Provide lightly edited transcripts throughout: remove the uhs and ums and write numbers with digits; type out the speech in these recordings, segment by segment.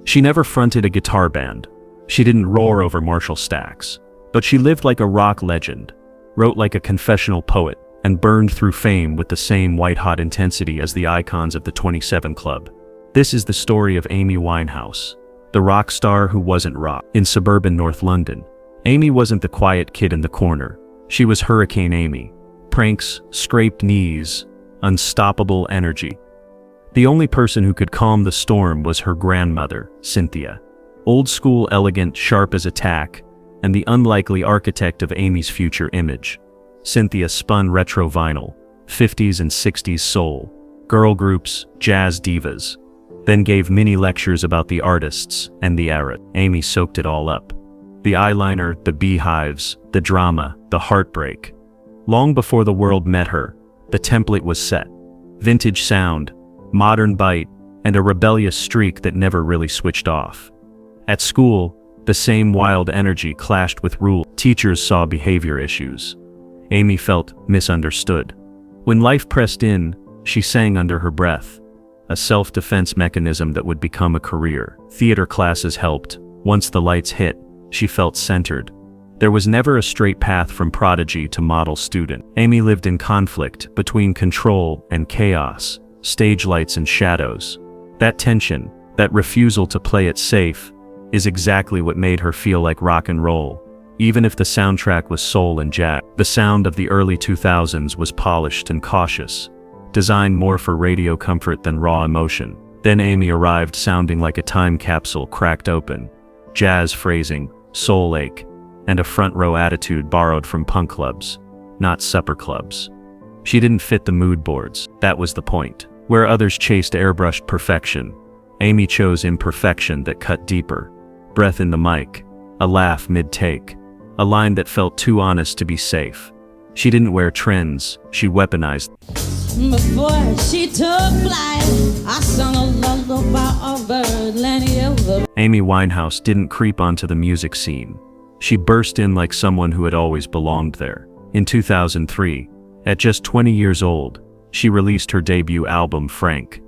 She never fronted a guitar band. She didn't roar over Marshall stacks. But she lived like a rock legend, wrote like a confessional poet, and burned through fame with the same white-hot intensity as the icons of the 27 Club. This is the story of Amy Winehouse, the rock star who wasn't rock. In suburban North London, Amy wasn't the quiet kid in the corner. She was Hurricane Amy. Pranks, scraped knees, unstoppable energy. The only person who could calm the storm was her grandmother, Cynthia. Old school, elegant, sharp as a tack, and the unlikely architect of Amy's future image. Cynthia spun retro vinyl, 50s and 60s soul, girl groups, jazz divas, then gave mini lectures about the artists and the era. Amy soaked it all up. The eyeliner, the beehives, the drama, the heartbreak. Long before the world met her, the template was set. Vintage sound, modern bite, and a rebellious streak that never really switched off. At school, the same wild energy clashed with rule. Teachers saw behavior issues. Amy felt misunderstood. When life pressed in, she sang under her breath, a self-defense mechanism that would become a career. Theater classes helped. Once the lights hit, she felt centered. There was never a straight path from prodigy to model student. Amy lived in conflict between control and chaos, stage lights and shadows. That tension, that refusal to play it safe, is exactly what made her feel like rock and roll. Even if the soundtrack was soul and jazz, the sound of the early 2000s was polished and cautious, designed more for radio comfort than raw emotion. Then Amy arrived sounding like a time capsule cracked open. Jazz phrasing, soul ache, and a front row attitude borrowed from punk clubs, not supper clubs. She didn't fit the mood boards, that was the point. Where others chased airbrushed perfection, Amy chose imperfection that cut deeper. Breath in the mic, a laugh mid-take, a line that felt too honest to be safe. She didn't wear trends, she weaponized. Before she took flight, I sung a lullaby of bird. Amy Winehouse didn't creep onto the music scene. She burst in like someone who had always belonged there. In 2003, at just 20 years old, she released her debut album, Frank.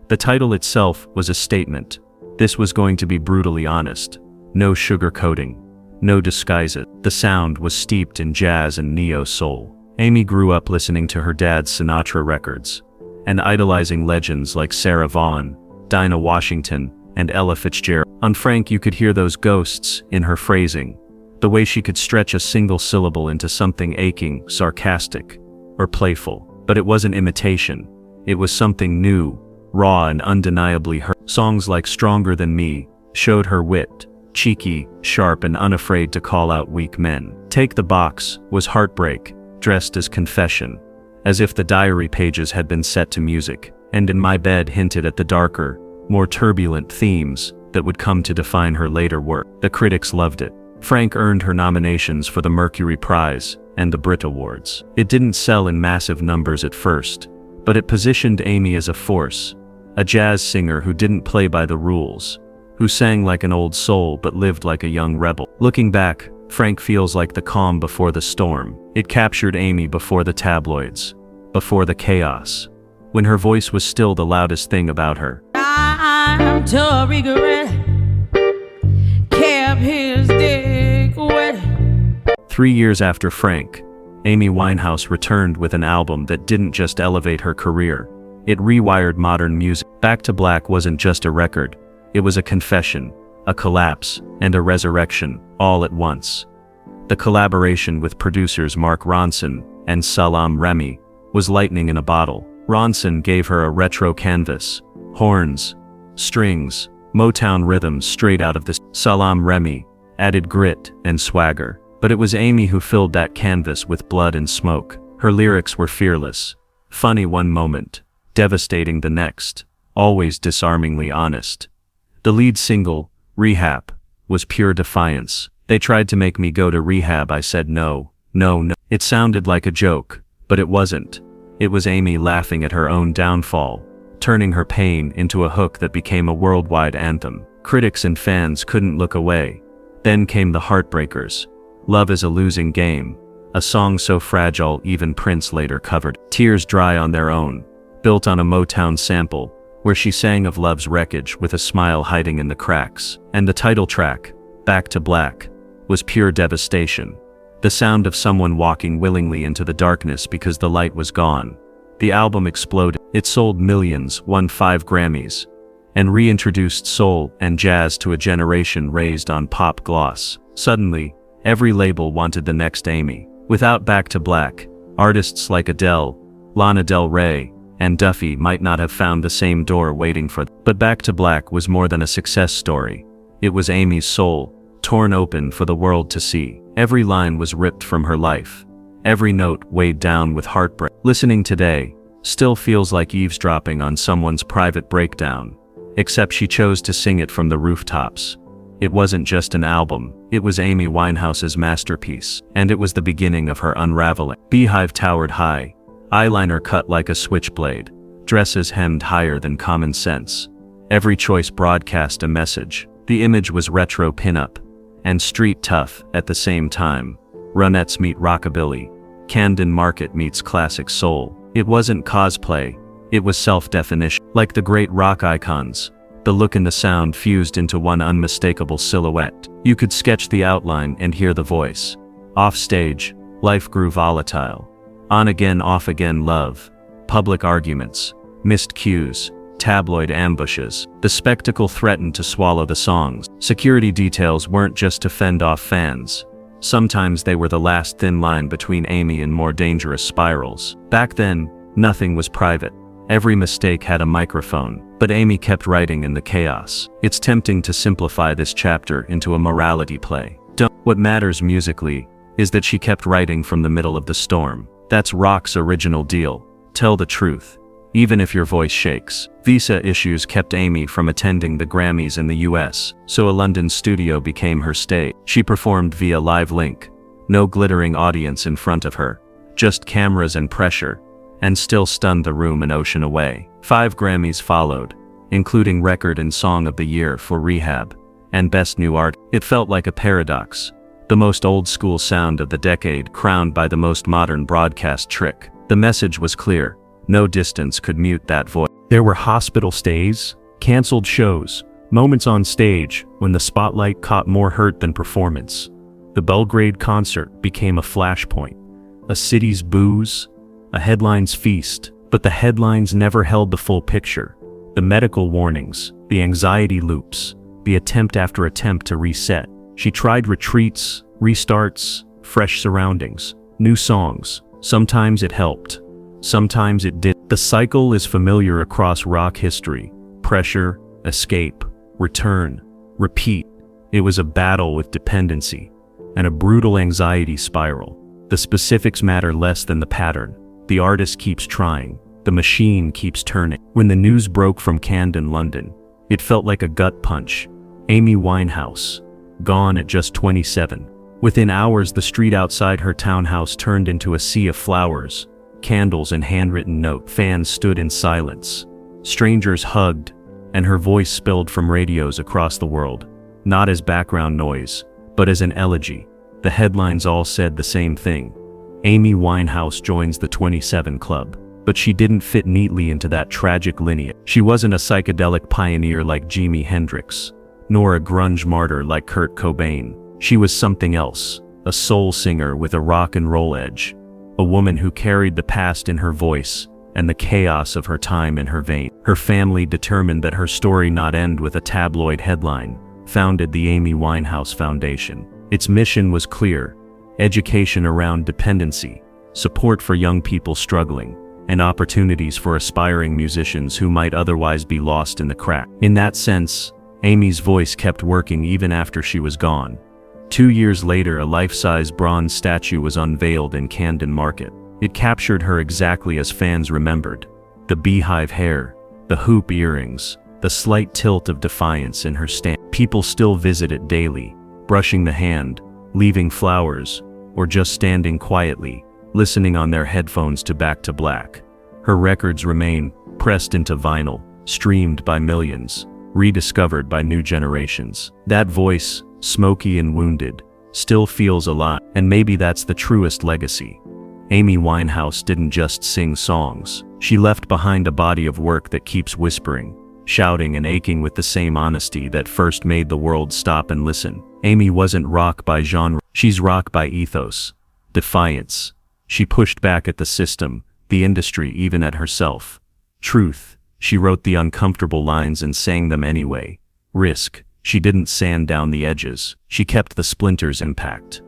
The title itself was a statement. This was going to be brutally honest. No sugarcoating, no disguises. The sound was steeped in jazz and neo-soul. Amy grew up listening to her dad's Sinatra records and idolizing legends like Sarah Vaughan, Dinah Washington, and Ella Fitzgerald. On Frank, you could hear those ghosts in her phrasing, the way she could stretch a single syllable into something aching, sarcastic, or playful. But it wasn't imitation. It was something new, raw and undeniably her. Songs like Stronger Than Me showed her wit, cheeky, sharp and unafraid to call out weak men. Take the Box was heartbreak, dressed as confession, as if the diary pages had been set to music, and In My Bed hinted at the darker, more turbulent themes that would come to define her later work. The critics loved it. Frank earned her nominations for the Mercury Prize and the Brit Awards. It didn't sell in massive numbers at first, but it positioned Amy as a force, a jazz singer who didn't play by the rules, who sang like an old soul but lived like a young rebel. Looking back, Frank feels like the calm before the storm. It captured Amy before the tabloids, before the chaos, when her voice was still the loudest thing about her. I'm to regret, kept his dick wet. 3 years after Frank, Amy Winehouse returned with an album that didn't just elevate her career, it rewired modern music. Back to Black wasn't just a record, it was a confession, a collapse, and a resurrection, all at once. The collaboration with producers Mark Ronson and Salaam Remi was lightning in a bottle. Ronson gave her a retro canvas, horns, strings, Motown rhythms straight out of the Salaam Remi added grit and swagger. But it was Amy who filled that canvas with blood and smoke. Her lyrics were fearless, funny one moment, devastating the next, always disarmingly honest. The lead single, Rehab, was pure defiance. They tried to make me go to rehab, I said no, no, no. It sounded like a joke, but it wasn't. It was Amy laughing at her own downfall, turning her pain into a hook that became a worldwide anthem. Critics and fans couldn't look away. Then came the Heartbreakers. Love is a Losing Game, a song so fragile even Prince later covered. Tears Dry on Their Own, built on a Motown sample, where she sang of love's wreckage with a smile hiding in the cracks. And the title track, Back to Black, was pure devastation. The sound of someone walking willingly into the darkness because the light was gone. The album exploded. It sold millions, won 5 Grammys, and reintroduced soul and jazz to a generation raised on pop gloss. Suddenly, every label wanted the next Amy. Without Back to Black, artists like Adele, Lana Del Rey, and Duffy might not have found the same door waiting for them. But Back to Black was more than a success story. It was Amy's soul, torn open for the world to see. Every line was ripped from her life. Every note weighed down with heartbreak. Listening today still feels like eavesdropping on someone's private breakdown, except she chose to sing it from the rooftops. It wasn't just an album, it was Amy Winehouse's masterpiece, and it was the beginning of her unraveling. Beehive towered high, eyeliner cut like a switchblade, dresses hemmed higher than common sense. Every choice broadcast a message. The image was retro pinup and street tough at the same time. Runettes meet rockabilly, Camden Market meets classic soul. It wasn't cosplay, it was self-definition. Like the great rock icons, the look and the sound fused into one unmistakable silhouette. You could sketch the outline and hear the voice. Off stage, life grew volatile. On again, off again love, public arguments, missed cues, tabloid ambushes. The spectacle threatened to swallow the songs. Security details weren't just to fend off fans. Sometimes they were the last thin line between Amy and more dangerous spirals. Back then, nothing was private. Every mistake had a microphone, but Amy kept writing in the chaos. It's tempting to simplify this chapter into a morality play. What matters musically is that she kept writing from the middle of the storm. That's rock's original deal. Tell the truth, even if your voice shakes. Visa issues kept Amy from attending the Grammys in the US, so a London studio became her stage. She performed via live link. No glittering audience in front of her, just cameras and pressure, and still stunned the room an ocean away. 5 Grammys followed, including Record and Song of the Year for Rehab, and Best New Art. It felt like a paradox. The most old-school sound of the decade crowned by the most modern broadcast trick. The message was clear. No distance could mute that voice. There were hospital stays, canceled shows, moments on stage when the spotlight caught more hurt than performance. The Belgrade concert became a flashpoint, a city's booze, a headlines feast, but the headlines never held the full picture. The medical warnings, the anxiety loops, the attempt after attempt to reset. She tried retreats, restarts, fresh surroundings, new songs. Sometimes it helped. Sometimes it didn't. The cycle is familiar across rock history. Pressure, escape, return, repeat. It was a battle with dependency and a brutal anxiety spiral. The specifics matter less than the pattern. The artist keeps trying. The machine keeps turning. When the news broke from Camden, London, it felt like a gut punch. Amy Winehouse, gone at just 27. Within hours, the street outside her townhouse turned into a sea of flowers, candles and handwritten notes. Fans stood in silence. Strangers hugged, and her voice spilled from radios across the world, not as background noise, but as an elegy. The headlines all said the same thing. Amy Winehouse joins the 27 Club. But she didn't fit neatly into that tragic lineage. She wasn't a psychedelic pioneer like Jimi Hendrix, nor a grunge martyr like Kurt Cobain. She was something else, a soul singer with a rock and roll edge, a woman who carried the past in her voice and the chaos of her time in her veins. Her family, determined that her story not end with a tabloid headline, founded the Amy Winehouse Foundation. Its mission was clear: education around dependency, support for young people struggling, and opportunities for aspiring musicians who might otherwise be lost in the crack. In that sense, Amy's voice kept working even after she was gone. 2 years later, a life-size bronze statue was unveiled in Camden Market. It captured her exactly as fans remembered. The beehive hair, the hoop earrings, the slight tilt of defiance in her stance. People still visit it daily, brushing the hand, leaving flowers, or just standing quietly, listening on their headphones to Back to Black. Her records remain pressed into vinyl, streamed by millions, rediscovered by new generations. That voice, smoky and wounded, still feels alive. And maybe that's the truest legacy. Amy Winehouse didn't just sing songs. She left behind a body of work that keeps whispering, shouting and aching with the same honesty that first made the world stop and listen. Amy wasn't rock by genre, she's rock by ethos. Defiance. She pushed back at the system, the industry, even at herself. Truth. She wrote the uncomfortable lines and sang them anyway. Risk. She didn't sand down the edges, she kept the splinters intact.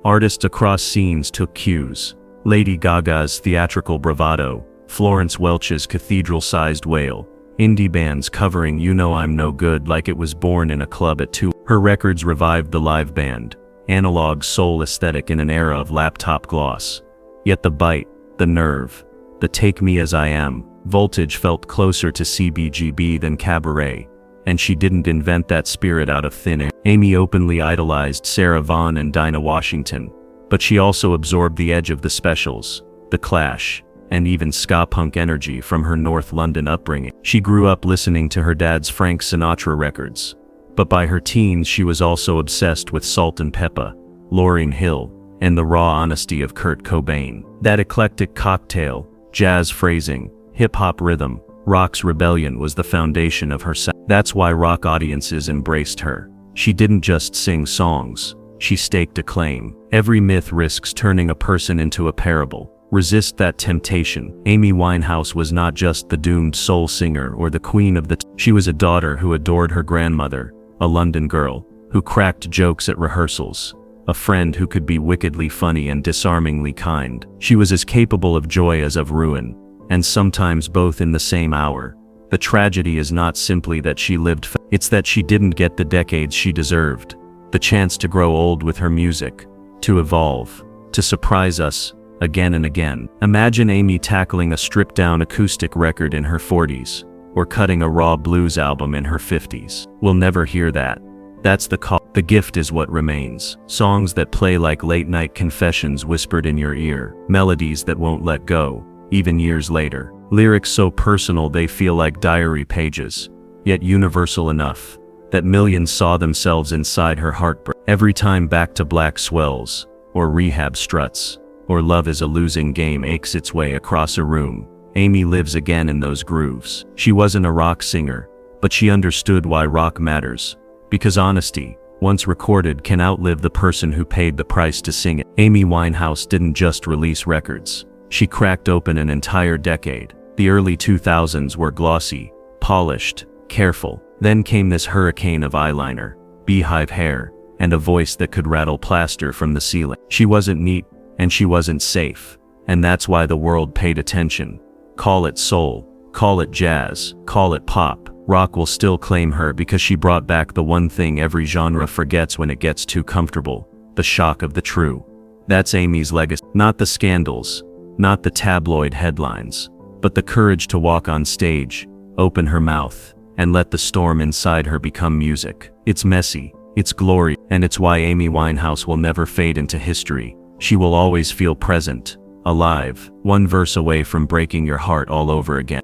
Artists across scenes took cues. Lady Gaga's theatrical bravado, Florence Welch's cathedral-sized wail, indie bands covering You Know I'm No Good like it was born in a club at 2. Her records revived the live band, analog soul aesthetic in an era of laptop gloss. Yet the bite, the nerve, the take me as I am, voltage felt closer to CBGB than cabaret. And she didn't invent that spirit out of thin air. Amy openly idolized Sarah Vaughan and Dinah Washington, but she also absorbed the edge of the Specials, The Clash, and even ska punk energy from her North London upbringing. She grew up listening to her dad's Frank Sinatra records, but by her teens she was also obsessed with Salt and Pepper, Lauryn Hill, and the raw honesty of Kurt Cobain. That eclectic cocktail, jazz phrasing, hip-hop rhythm, rock's rebellion was the foundation of her sound. That's why rock audiences embraced her. She didn't just sing songs, she staked a claim. Every myth risks turning a person into a parable. Resist that temptation. Amy Winehouse was not just the doomed soul singer or the queen of the she was a daughter who adored her grandmother, a London girl, who cracked jokes at rehearsals, a friend who could be wickedly funny and disarmingly kind. She was as capable of joy as of ruin, and sometimes both in the same hour. The tragedy is not simply that she lived, it's that she didn't get the decades she deserved, the chance to grow old with her music, to evolve, to surprise us, again and again. Imagine Amy tackling a stripped-down acoustic record in her 40s, or cutting a raw blues album in her 50s. We'll never hear that. That's the call. The gift is what remains. Songs that play like late-night confessions whispered in your ear, melodies that won't let go, even years later. Lyrics so personal they feel like diary pages, yet universal enough that millions saw themselves inside her heartbreak. Every time Back to Black swells, or Rehab struts, or Love is a Losing Game aches its way across a room, Amy lives again in those grooves. She wasn't a rock singer, but she understood why rock matters. Because honesty, once recorded, can outlive the person who paid the price to sing it. Amy Winehouse didn't just release records. She cracked open an entire decade. The early 2000s were glossy, polished, careful. Then came this hurricane of eyeliner, beehive hair, and a voice that could rattle plaster from the ceiling. She wasn't neat, and she wasn't safe, and that's why the world paid attention. Call it soul, call it jazz, call it pop. Rock will still claim her because she brought back the one thing every genre forgets when it gets too comfortable, the shock of the true. That's Amy's legacy. Not the scandals, not the tabloid headlines, but the courage to walk on stage, open her mouth, and let the storm inside her become music. It's messy, it's glory, and it's why Amy Winehouse will never fade into history. She will always feel present, alive, one verse away from breaking your heart all over again.